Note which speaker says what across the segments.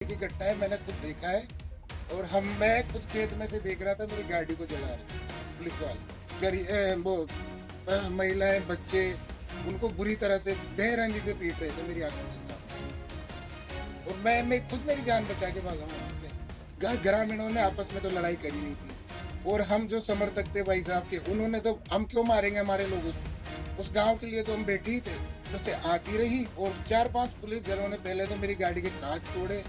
Speaker 1: की घटना है, मैंने खुद देखा है। और मैं खुद खेत में से देख रहा था, मेरी गाड़ी को जला रहे पुलिस वाले। महिलाएं, बच्चे उनको बुरी तरह से बेरहमी से पीट रहे थे मेरी आंखों के सामने। और मैं खुद मेरी जान बचा के भागा वहां से। ग्रामीणों ने आपस में तो लड़ाई करी नहीं थी, और हम जो समर्थक थे भाई साहब के, उन्होंने तो हम क्यों मारेंगे हमारे लोगों को, उस गांव के लिए तो हम बैठे ही थे। जैसे आती रही, और 4-5 पुलिस जनों ने पहले तो मेरी गाड़ी के कांच तोड़े।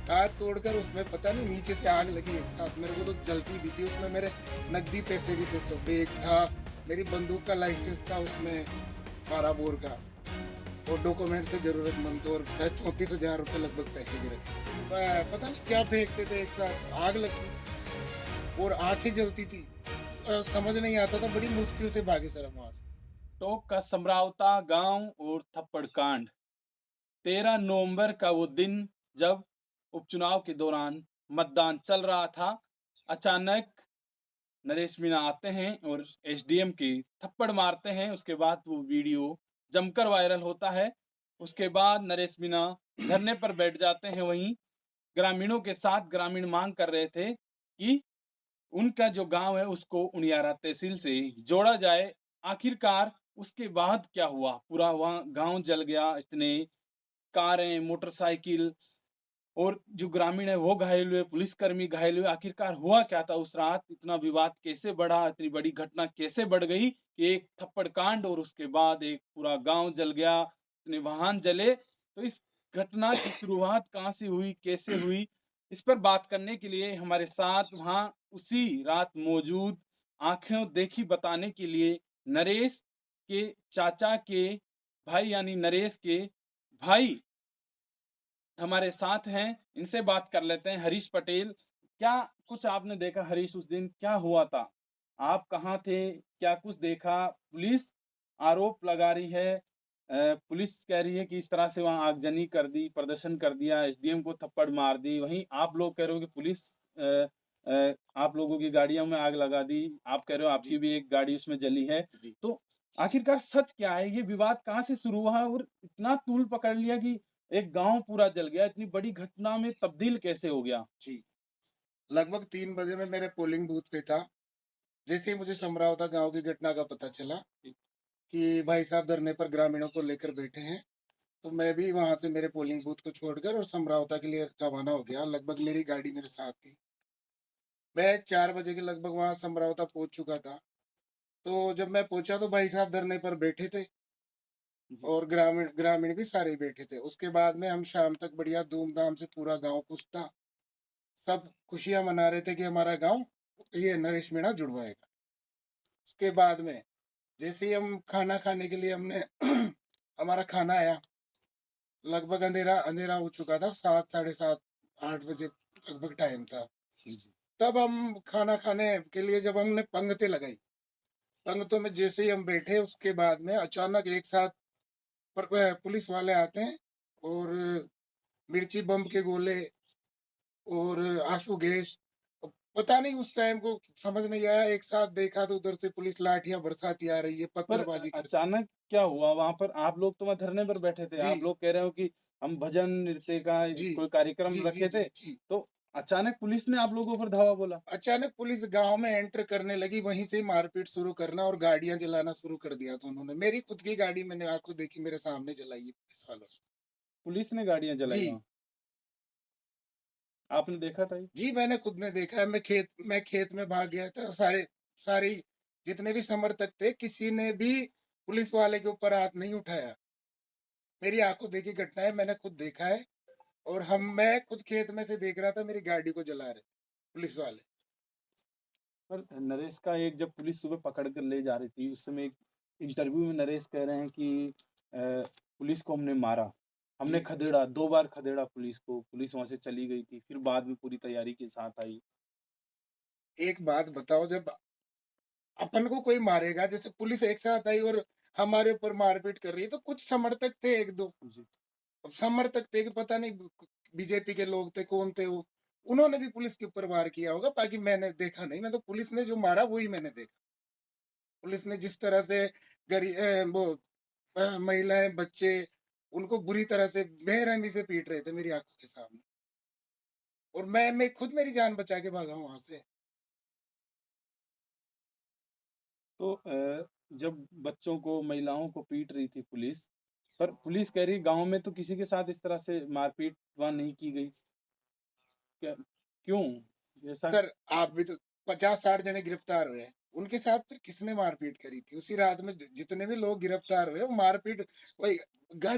Speaker 1: कांच तोड़कर उसमें पता नहीं नीचे से आग लगी एक साथ, मेरे को तो जलती दिखी। उसमें मेरे नकदी पैसे भी थे, सब बैग था, मेरी बंदूक का लाइसेंस था उसमें 12 बोर का, और डॉक्यूमेंट से जरूरतमंद थे, और 34,000 रुपये लगभग पैसे भी रखे। पता नहीं क्या फेंकते थे एक साथ, आग लगी और आंखें जलती थी। समझ नहीं आता था, बड़ी मुश्किल से भागे सर हम वहां से।
Speaker 2: टोंक का समरावता गांव और थप्पड़ कांड। 13 नवंबर का वो दिन जब उपचुनाव के दौरान मतदान चल रहा था। अचानक नरेश मीणा आते हैं और एसडीएम की थप्पड़ मारते हैं। उसके बाद वो वीडियो जमकर वायरल होता है। उसके बाद नरेश मीणा धरने पर बैठ जाते हैं। वहीं ग्रामीणों के साथ ग्रामीण मांग कर रहे थे कि उनका जो गांव है उसको उनियारा तहसील से जोड़ा जाए। आखिरकार उसके बाद क्या हुआ? पूरा वहाँ गांव जल गया। इतने कारें, मोटरसाइकिल और जो ग्रामीण है वो घायल हुए, पुलिसकर्मी घायल हुए। आखिरकार हुआ क्या था उस रात? इतना विवाद कैसे बढ़ा? इतनी बड़ी घटना कैसे बढ़ गई कि एक थप्पड़ कांड और उसके बाद एक पूरा गांव जल गया, इतने वाहन जले। तो इस घटना की शुरुआत कहाँ से हुई, कैसे हुई? इस पर बात करने के लिए हमारे साथ वहाँ उसी रात मौजूद, आँखों देखी बताने के लिए नरेश के चाचा के भाई यानी नरेश के भाई हमारे साथ हैं। इनसे बात कर लेते हैं। हरीश पटेल, क्या कुछ आपने देखा हरीश उस दिन क्या हुआ था? आप कहाँ थे? क्या कुछ देखा? पुलिस आरोप लगा रही है, पुलिस कह रही है कि इस तरह से वहाँ आगजनी कर दी, प्रदर्शन कर दिया, एसडीएम को थप्पड़ मार दी। वहीं आप लोग कह रहे हो कि पुलिस आप लोगों की गाड़ियों में आग लगा दी। आप कह रहे हो आपकी
Speaker 1: जी
Speaker 2: भी एक गाड़ी उसमें जली है।
Speaker 1: जी
Speaker 2: तो आखिरकार सच क्या है? ये विवाद कहाँ से शुरू हुआ और इतना तूल पकड़ लिया कि एक गाँव पूरा जल गया, इतनी बड़ी घटना में तब्दील कैसे हो गया?
Speaker 1: जी। लगभग 3 बजे में मेरे पोलिंग बूथ पे था। जैसे ही मुझे समरावता गांव की घटना का पता चला कि भाई साहब धरने पर ग्रामीणों को लेकर बैठे हैं, तो मैं भी वहां से मेरे पोलिंग बूथ को छोड़कर और समरावता के लिए रवाना हो गया। लगभग मेरी गाड़ी मेरे साथ थी। मैं 4 बजे के लगभग वहां समरावता पहुंच चुका था। तो जब मैं पहुंचा तो भाई साहब धरने पर बैठे थे,
Speaker 2: जी।
Speaker 1: और ग्रामीण ग्रामीण भी सारे ही बैठे थे। उसके बाद में हम शाम तक बढ़िया धूमधाम से, पूरा गांव खुश था, सब खुशियां मना रहे थे कि हमारा गांव ये नरेश मीणा जुड़वाएगा। उसके बाद में जैसे ही हम खाना खाने के लिए हमने हमारा खाना आया, लगभग अंधेरा अंधेरा हो चुका था, 7, साढ़े 7, 8 बजे लगभग टाइम था। तब हम खाना खाने के लिए जब हमने पंगतें लगाई, पंगतों में जैसे ही हम बैठे, उसके बाद में अचानक एक साथ पुलिस वाले आते हैं, और मिर्ची बम के गोले और आंसू गैस, पता नहीं उस टाइम को समझ नहीं आया। एक साथ देखा तो उधर से पुलिस लाठियां बरसाती आ रही है,
Speaker 2: पर
Speaker 1: पत्थरबाजी कर।
Speaker 2: अचानक क्या हुआ वहाँ पर? आप लोग तो वहाँ धरने पर बैठे थे।
Speaker 1: जी
Speaker 2: आप लोग कह रहे हो कि हम भजन नृत्य का
Speaker 1: जी
Speaker 2: कोई कार्यक्रम
Speaker 1: जी जी
Speaker 2: रखे थे।
Speaker 1: जी जी।
Speaker 2: तो अचानक पुलिस ने आप लोगों पर धावा बोला?
Speaker 1: अचानक पुलिस गांव में एंटर करने लगी, वहीं से मारपीट शुरू करना और गाड़ियां जलाना शुरू कर दिया था उन्होंने। मेरी खुद की गाड़ी मैंने आंखों देखी, मेरे सामने जलाई है पुलिस वालों ने।
Speaker 2: पुलिस ने गाड़ियाँ जलाई
Speaker 1: जी
Speaker 2: वहाँ? आपने देखा था ये?
Speaker 1: जी, मैंने खुद ने देखा है। मैं खेत में भाग गया था। सारे जितने भी समर्थक थे, किसी ने भी पुलिस वाले के ऊपर हाथ नहीं उठाया। मेरी आंखों देखी घटना है, मैंने खुद देखा है। और मैं खुद खेत में से देख रहा था, मेरी गाड़ी को जला रहे पुलिस वाले।
Speaker 2: पर नरेश का एक जब पुलिस सुबह पकड़ कर ले जा रही थी, उस समय एक इंटरव्यू में नरेश कह रहे हैं कि पुलिस को हमने मारा, हमने
Speaker 1: जी,
Speaker 2: खदेड़ा, 2 बार खदेड़ा पुलिस को, पुलिस वहाँ से चली गई थी, फिर बाद में पूरी तैयारी के साथ आई।
Speaker 1: एक बात बताओ, जब अपन को कोई मारेगा, जैसे पुलिस एक साथ आई और हमारे ऊपर मारपीट कर रही है, तो कुछ समर्थक थे, 1-2
Speaker 2: जी।
Speaker 1: अब समर्थक थे कि पता नहीं बीजेपी के लोग थे, कौन थे वो, उन्होंने भी पुलिस के ऊपर वार किया होगा। बाकी मैंने देखा नहीं, मैं तो पुलिस ने जो मारा वही मैंने देखा। पुलिस ने जिस तरह से महिलाएं, बच्चे उनको बुरी तरह से बेरहमी से पीट रहे थे मेरी आंखों के सामने। और मैं खुद मेरी जान बचा के भागा हूँ वहाँ से।
Speaker 2: तो जब बच्चों को, महिलाओं को पीट रही थी पुलिस, पर पुलिस कह रही है गाँव में तो किसी के साथ इस तरह से मारपीट वहाँ नहीं की गई। क्या क्यों? ऐसा
Speaker 1: सर आप भी तो 50-60 जने गिरफ्तार हुए हैं। उनके साथ फिर किसने मारपीट करी थी? उसी रात में जितने भी लोग गिरफ्तार हुए वो मारपीट वही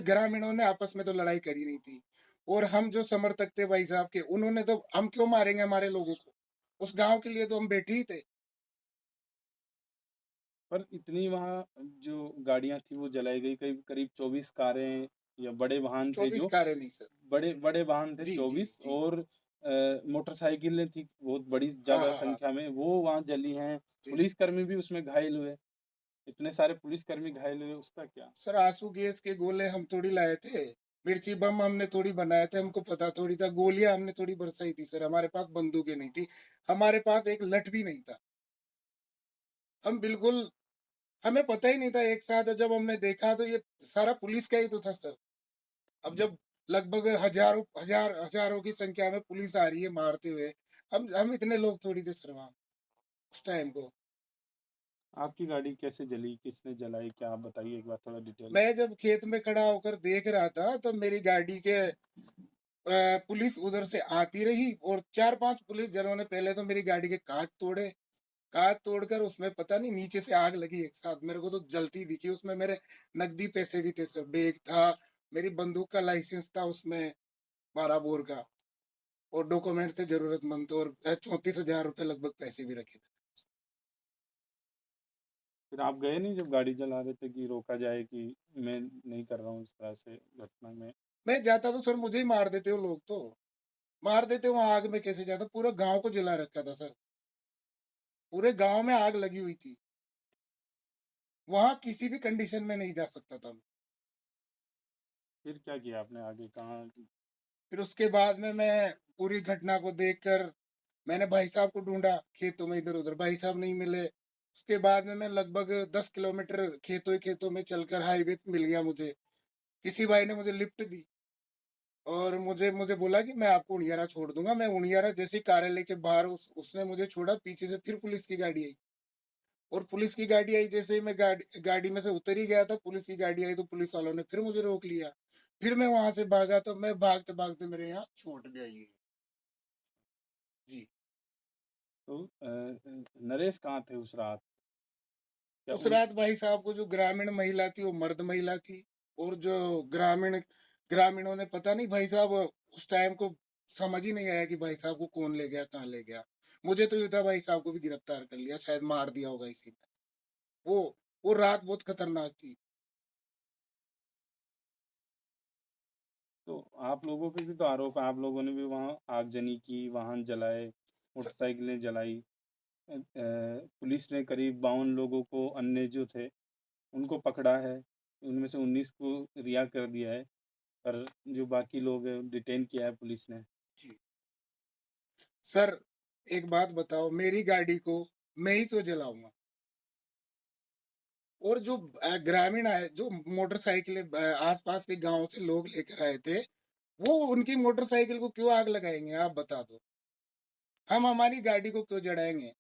Speaker 1: ग्रामीणों ने आपस में तो लड़ाई करी नहीं थी। और हम जो समर्थक थे भाई साहब के उन्होंने तो हम क्यों मारेंगे हमारे लोगों को? उस गाँव के लिए तो हम बैठे ही थे।
Speaker 2: पर इतनी वहाँ जो गाड़ियाँ थी वो जलाई गई, करीब 24 कारें या बड़े वाहन थे
Speaker 1: 24
Speaker 2: जो
Speaker 1: कारें नहीं सर।
Speaker 2: बड़े वाहन थे
Speaker 1: जी, जी,
Speaker 2: 24,
Speaker 1: जी।
Speaker 2: और मोटरसाइकिलें थी बहुत बड़ी
Speaker 1: हाँ,
Speaker 2: ज़्यादा
Speaker 1: हाँ, हाँ।
Speaker 2: संख्या में, वो वहाँ जली हैं।
Speaker 1: जी।
Speaker 2: पुलिसकर्मी भी उसमें घायल हुए। इतने सारे पुलिसकर्मी घायल हुए, उसका क्या?
Speaker 1: सर आंसू गैस के गोले हम थोड़ी लाए थे। मिर्ची बम हमने थोड़ी बनाए थे, हमको पता थोड़ी था। गोलियाँ हमने थोड़ी बरसाई थी सर, हमारे पास बंदूकें नहीं थी। हमारे पास एक लठ भी नहीं था। हम बिल्कुल हमें पता ही नहीं था एक साथ जब हमने देखा तो ये सारा पुलिस का ही तो था सर। अब जब लगभग हजारों की संख्या में पुलिस आ रही है मारते हुए, हम इतने लोग थोड़ी थे सर वहाँ उस टाइम को।
Speaker 2: आपकी गाड़ी कैसे जली? किसने जलाई? क्या आप बताइए एक बार थोड़ा डिटेल।
Speaker 1: मैं जब खेत में खड़ा होकर देख रहा था तो मेरी गाड़ी के पुलिस उधर से आती रही और 4-5 पुलिस जनों ने पहले तो मेरी गाड़ी के काँच तोड़े। काँच तोड़कर उसमें पता नहीं नीचे से आग लगी एक साथ। मेरे को तो जलती दिखी उसमें मेरे नकदी पैसे भी थे सर, बैग था, मेरी बंदूक का लाइसेंस था उसमें 12 बोर का और डॉक्यूमेंट थे ज़रूरतमंद तो और 34,000 रुपए लगभग पैसे भी रखे थे।
Speaker 2: फिर आप गए नहीं जब गाड़ी जला रहे थे कि रोका जाए कि मैं नहीं कर रहा हूँ इस तरह से घटना में?
Speaker 1: मैं जाता तो सर मुझे ही मार देते वो लोग तो। मार देते वहाँ आग में कैसे जाता? पूरा गाँव को जला रखा था सर। पूरे गाँव में आग लगी हुई थी। वहाँ किसी भी कंडीशन में नहीं जा सकता था मैं।
Speaker 2: फिर क्या किया आपने आगे? कहाँ?
Speaker 1: फिर उसके बाद में मैं पूरी घटना को देखकर मैंने भाई साहब को ढूँढा खेतों में इधर-उधर, भाई साहब नहीं मिले। उसके बाद में मैं लगभग 10 किलोमीटर खेतों ही खेतों में चलकर हाईवे पे मिल गया मुझे। किसी भाई ने मुझे लिफ्ट दी और मुझे मुझे बोला कि मैं आपको उनियारा छोड़ दूँगा। मैं उनियारा जैसे ही कार्यालय के बाहर उसने मुझे छोड़ा, पीछे से फिर पुलिस की गाड़ी आई और पुलिस की गाड़ी आई जैसे ही मैं गाड़ी में से उतर ही गया था, पुलिस की गाड़ी आई तो पुलिस वालों ने फिर मुझे रोक लिया। फिर मैं वहाँ से भागा तो मैं भागते-भागते मेरे यहाँ छूट गया ये। जी।
Speaker 2: तो नरेश कहाँ थे उस रात? क्या
Speaker 1: उस
Speaker 2: उन
Speaker 1: रात भाई साहब को जो ग्रामीण महिला थी वो मर्द महिला थी और जो ग्रामीणों ने पता नहीं भाई साहब उस टाइम को समझ ही नहीं आया कि भाई साहब को कौन ले गया कहाँ ले गया। मुझे तो ये था भाई साहब को भी गिरफ्तार कर लिया शायद मार दिया होगा इसी में। वो वो रात बहुत खतरनाक थी।
Speaker 2: तो आप लोगों पे भी तो आरोप है, आप लोगों ने भी वहाँ आगजनी की, वाहन जलाए,
Speaker 1: स-
Speaker 2: मोटरसाइकिलें जलाई। पुलिस ने करीब 52 लोगों को, अन्य जो थे उनको पकड़ा है। उनमें से 19 को रिहा कर दिया है, पर जो बाकी लोग हैं डिटेन किया है पुलिस ने।
Speaker 1: जी सर एक बात बताओ मेरी गाड़ी को मैं ही क्यों जलाऊंगा और जो ग्रामीण आए जो मोटरसाइकिलें आसपास के गांव से लोग लेकर आए थे वो उनकी मोटरसाइकिल को क्यों आग लगाएँगे आप बता दो? हम हमारी गाड़ी को क्यों जलाएँगे?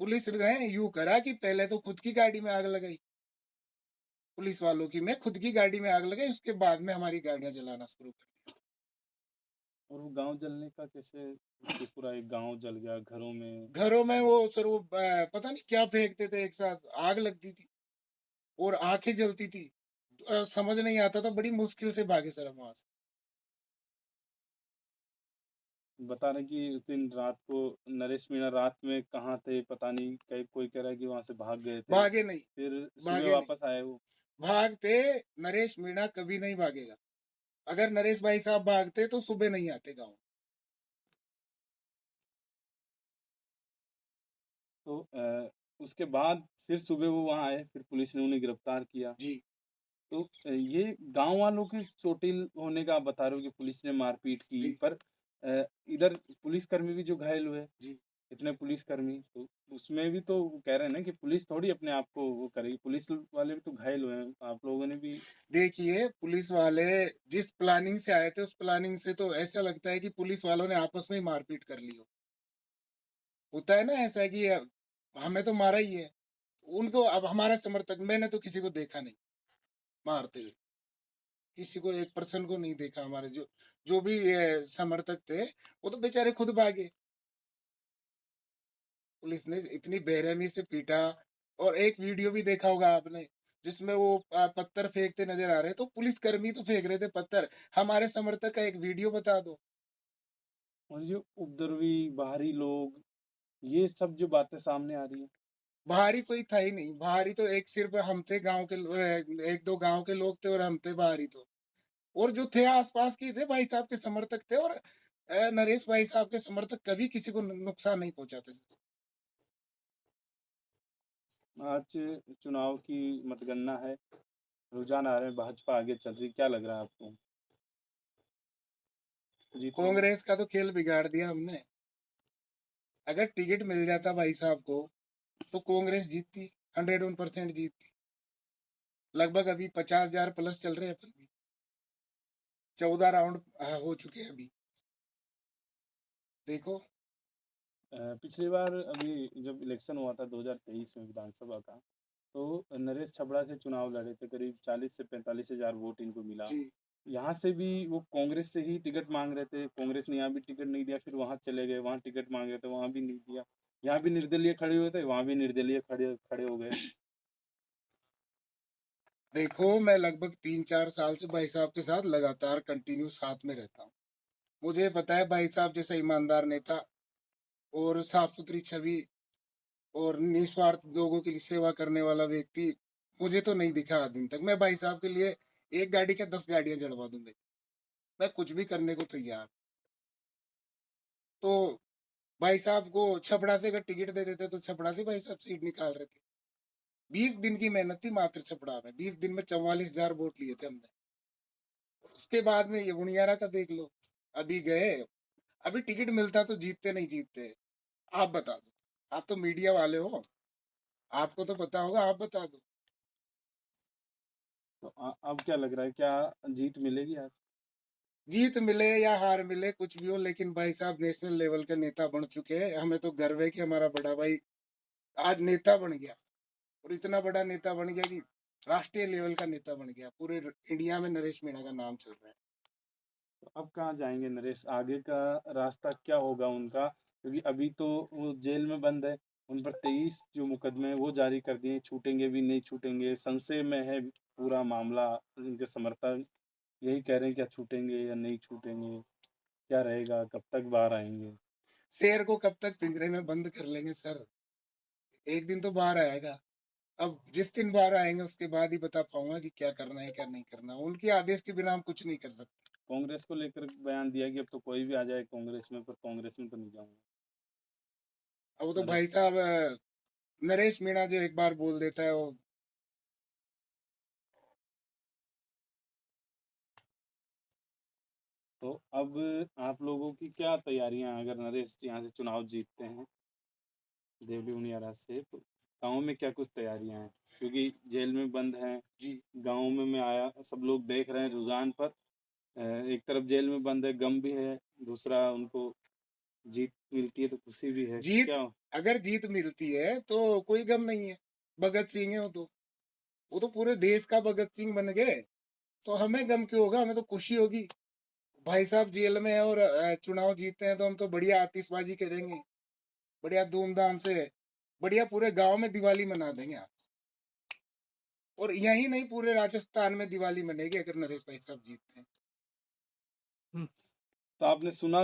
Speaker 1: पुलिस ने यूँ करा कि पहले तो खुद की गाड़ी में आग लगाई, पुलिस वालों की मैं खुद की गाड़ी में आग लगाई उसके बाद में हमारी गाड़ियाँ जलाना शुरू कर दी।
Speaker 2: और वो गाँव जलने का कैसे? कि पूरा एक गाँव जल गया घरों में।
Speaker 1: घरों में वो सर वो पता नहीं क्या फेंकते थे एक साथ, आग लगती थी और आँखें जलती थी। समझ नहीं आता था, बड़ी मुश्किल से भागे सर हम वहाँ से।
Speaker 2: बता रहे कि उस दिन रात को नरेश मीणा रात में कहाँ थे पता नहीं, कहीं कोई कह रहा है कि वहाँ से भाग गए थे,
Speaker 1: भागे नहीं,
Speaker 2: फिर सुबह
Speaker 1: भागे नहीं।
Speaker 2: वापस आए वो।
Speaker 1: भागते नरेश मीणा कभी नहीं भागेगा। अगर नरेश भाई साहब भागते तो सुबह नहीं आते गाँव।
Speaker 2: तो उसके बाद फिर सुबह वो वहाँ आए, फिर पुलिस ने उन्हें गिरफ्तार किया।
Speaker 1: जी,
Speaker 2: तो ये गाँव वालों के चोटिल होने का आप बता रहे हो कि पुलिस ने मारपीट की,
Speaker 1: जी,
Speaker 2: पर इधर पुलिसकर्मी भी जो घायल हुए,
Speaker 1: जी।
Speaker 2: इतने पुलिसकर्मी, तो उसमें भी तो वो कह रहे हैं ना कि पुलिस थोड़ी अपने आप को वो करेगी, पुलिस वाले भी तो घायल हुए हैं, आप लोगों ने भी।
Speaker 1: देखिए, पुलिस वाले जिस प्लानिंग से आए थे, उस प्लानिंग से तो ऐसा लगता है कि पुलिस वालों ने आपस में ही मारपीट कर ली हो। होता है ना ऐसा कि हमें तो मारा ही है। उनको अब हमारा समर्थक, मैंने तो किसी को देखा नहीं मारते हुए। किसी को, एक पर्सन को नहीं देखा हमारे जो जो भी समर्थक थे, वो तो बेचारे खुद भागे। पुलिस ने इतनी बेरहमी से पीटा। और एक वीडियो भी देखा होगा आपने, जिसमें वो पत्थर फेंकते नजर आ रहे हैं, तो पुलिसकर्मी तो फेंक रहे थे पत्थर। हमारे समर्थक का एक वीडियो बता दो।
Speaker 2: और ये उपद्रवी बाहरी लोग, ये सब जो बातें सामने आ रही है।
Speaker 1: बाहरी कोई था ही नहीं, बाहरी तो एक सिर्फ हम थे, गांव के एक दो गांव के लोग थे और हम थे बाहरी तो। और जो थे आसपास के थे, भाई साहब के समर्थक थे। और नरेश भाई साहब के समर्थक कभी किसी को नुकसान नहीं पहुंचाते थे।
Speaker 2: आज चुनाव की मतगणना है, रुझान आ रहे हैं, भाजपा आगे चल रही, क्या लग रहा है आपको, जीत रही है?
Speaker 1: कांग्रेस का तो खेल बिगाड़ दिया हमने। अगर टिकट मिल जाता भाई साहब को, तो कांग्रेस जीतती, 101% जीतती। लगभग अभी 50,000 प्लस चल रहे हैं अपन भी। 14 राउंड हो चुके हैं अभी। देखो।
Speaker 2: पिछली बार अभी जब इलेक्शन हुआ था 2023 में विधानसभा का, तो नरेश छबड़ा से चुनाव लड़े थे, करीब 40 से 45,000 वोट इनको मिला।
Speaker 1: जी।
Speaker 2: यहाँ से भी वो कांग्रेस से ही टिकट मांग रहे थे, कांग्रेस ने यहाँ भी टिकट नहीं दिया, फिर वहाँ चले गए, वहाँ टिकट मांग रहे थे, वहाँ भी नहीं दिया। यहाँ भी निर्दलीय खड़े हुए थे, वहाँ भी निर्दलीय खड़े खड़े हो गए।
Speaker 1: देखो, मैं लगभग 3-4 साल से भाई साहब के साथ लगातार कंटिन्यू साथ में रहता हूँ। मुझे पता है भाई साहब जैसा ईमानदार नेता और साफ सुथरी छवि और निस्वार्थ लोगों की सेवा करने वाला व्यक्ति मुझे तो नहीं दिखा आज दिन तक। मैं भाई साहब के लिए एक गाड़ी क्या 10 गाड़ियां जड़वा दूंगी। मैं कुछ भी करने को तैयार। तो भाई साहब को छपड़ा से अगर टिकट दे देते तो छपड़ा से भाई साहब सीट निकाल रहे थे। 20 दिन की मेहनत थी मात्र छपड़ा में। 20 दिन में 44,000 वोट लिए थे हमने। उसके बाद में ये बुनियारा का देख लो। अभी गए। अभी टिकट मिलता तो जीतते नहीं जीतते। आप बता दो, आप तो मीडिया वाले हो, आपको तो पता होगा, आप बता दो।
Speaker 2: तो अब क्या लग रहा है, क्या जीत मिलेगी आज?
Speaker 1: जीत मिले या हार मिले, कुछ भी हो, लेकिन भाई साहब नेशनल लेवल के नेता बन चुके हैं। हमें तो गर्व है कि हमारा बड़ा भाई आज नेता बन गया। और इतना बड़ा नेता बन गया कि राष्ट्रीय लेवल का नेता बन गया। पूरे इंडिया में नरेश मीणा का नाम चल रहा है।
Speaker 2: तो अब कहाँ जाएंगे नरेश, आगे का रास्ता क्या होगा उनका? क्योंकि अभी तो वो जेल में बंद है, उन पर 23 जो मुकदमे हैं वो जारी कर दिए, छूटेंगे भी नहीं छूटेंगे, संशय में है पूरा मामला। उनके समर्थक यही कह रहे हैं, क्या छूटेंगे या नहीं छूटेंगे, क्या रहेगा, कब तक बाहर आएंगे?
Speaker 1: शेर को कब तक पिंजरे में बंद कर लेंगे सर? एक दिन तो बाहर आएगा। अब जिस दिन बाहर आएंगे उसके बाद ही बता पाऊंगा कि क्या करना है क्या नहीं करना। उनके आदेश के बिना हम कुछ नहीं कर सकते।
Speaker 2: कांग्रेस को लेकर बयान दिया कि अब तो कोई भी आ जाए कांग्रेस में, पर कांग्रेस में तो नहीं जाऊंगा।
Speaker 1: अब वो तो
Speaker 2: नरेश,
Speaker 1: भाई साहब नरेश मीणा जो एक बार बोल देता है वो।
Speaker 2: तो अब आप लोगों की क्या तैयारियां हैं, अगर नरेश यहाँ से चुनाव जीतते हैं देवली उनियारा से, तो गाँव में क्या कुछ तैयारियां हैं? क्योंकि जेल में बंद हैं,
Speaker 1: जी।
Speaker 2: गाँव में मैं आया, सब लोग देख रहे हैं रुझान पर। एक तरफ जेल में बंद है, गम भी है, दूसरा उनको जीत मिलती है तो खुशी भी है,
Speaker 1: जीत,
Speaker 2: क्या?
Speaker 1: अगर जीत मिलती है तो कोई गम नहीं है। भगत सिंह है वो तो पूरे देश का भगत सिंह बन गए। तो हमें गम क्यों होगा, हमें तो खुशी होगी। भाई साहब जेल में है और चुनाव जीतते हैं तो हम तो बढ़िया आतिशबाजी करेंगे। बढ़िया धूमधाम से, बढ़िया पूरे गांव में दिवाली मना देंगे आप। और यही नहीं, पूरे राजस्थान में दिवाली मनेगी अगर नरेश भाई साहब जीतते हैं।
Speaker 2: तो आपने सुना,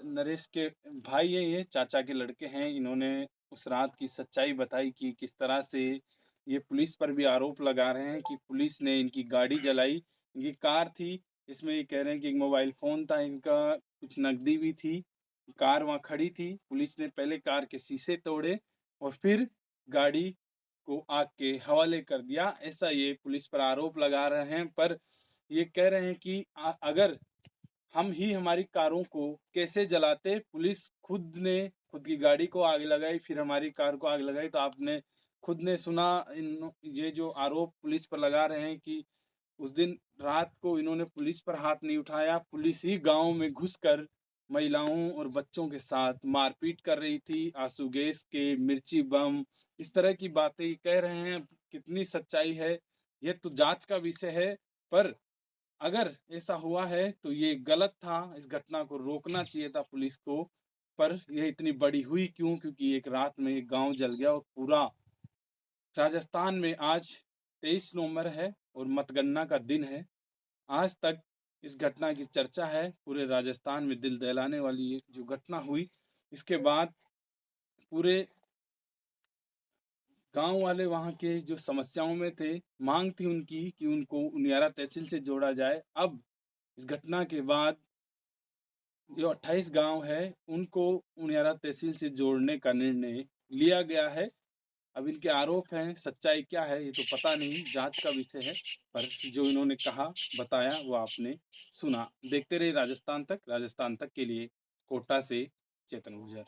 Speaker 2: नरेश के भाई है, ये चाचा के लड़के हैं, इन्होंने उस रात की सच्चाई बताई कि किस तरह से ये पुलिस पर भी आरोप लगा रहे हैं कि पुलिस ने इनकी गाड़ी जलाई। इनकी कार थी, इसमें ये कह रहे हैं कि एक मोबाइल फोन था इनका, कुछ नकदी भी थी, कार वहाँ खड़ी थी, पुलिस ने पहले कार के शीशे तोड़े और फिर गाड़ी को आग के हवाले कर दिया, ऐसा ये पुलिस पर आरोप लगा रहे हैं। पर ये कह रहे हैं कि अगर हम ही हमारी कारों को कैसे जलाते, पुलिस खुद ने खुद की गाड़ी को आग लगाई, फिर हमारी कार को आग लगाई। तो आपने खुद ने सुना ये जो आरोप पुलिस पर लगा रहे हैं कि उस दिन रात को इन्होंने पुलिस पर हाथ नहीं उठाया, पुलिस ही गाँव में घुसकर महिलाओं और बच्चों के साथ मारपीट कर रही थी, आंसू गैस के, मिर्ची बम, इस तरह की बातें कह रहे हैं। कितनी सच्चाई है, ये तो जाँच का विषय है, पर अगर ऐसा हुआ है तो ये गलत था, इस घटना को रोकना चाहिए था पुलिस को। पर ये इतनी बड़ी हुई क्यों? क्योंकि एक रात में एक गाँव जल गया और पूरा राजस्थान में आज 23 नवंबर है और मतगणना का दिन है। आज तक इस घटना की चर्चा है, पूरे राजस्थान में दिल दहलाने वाली ये जो घटना हुई, इसके बाद पूरे गाँव वाले वहाँ के जो समस्याओं में थे, माँग थी उनकी कि उनको उनियारा तहसील से जोड़ा जाए। अब इस घटना के बाद जो 28 गाँव है, उनको उनियारा तहसील से जोड़ने का निर्णय लिया गया है। अब इनके आरोप हैं, सच्चाई क्या है ये तो पता नहीं, जाँच का विषय है। पर जो इन्होंने कहा, बताया वो आपने सुना। देखते रहिए राजस्थान तक के लिए कोटा से चेतन गुर्जर।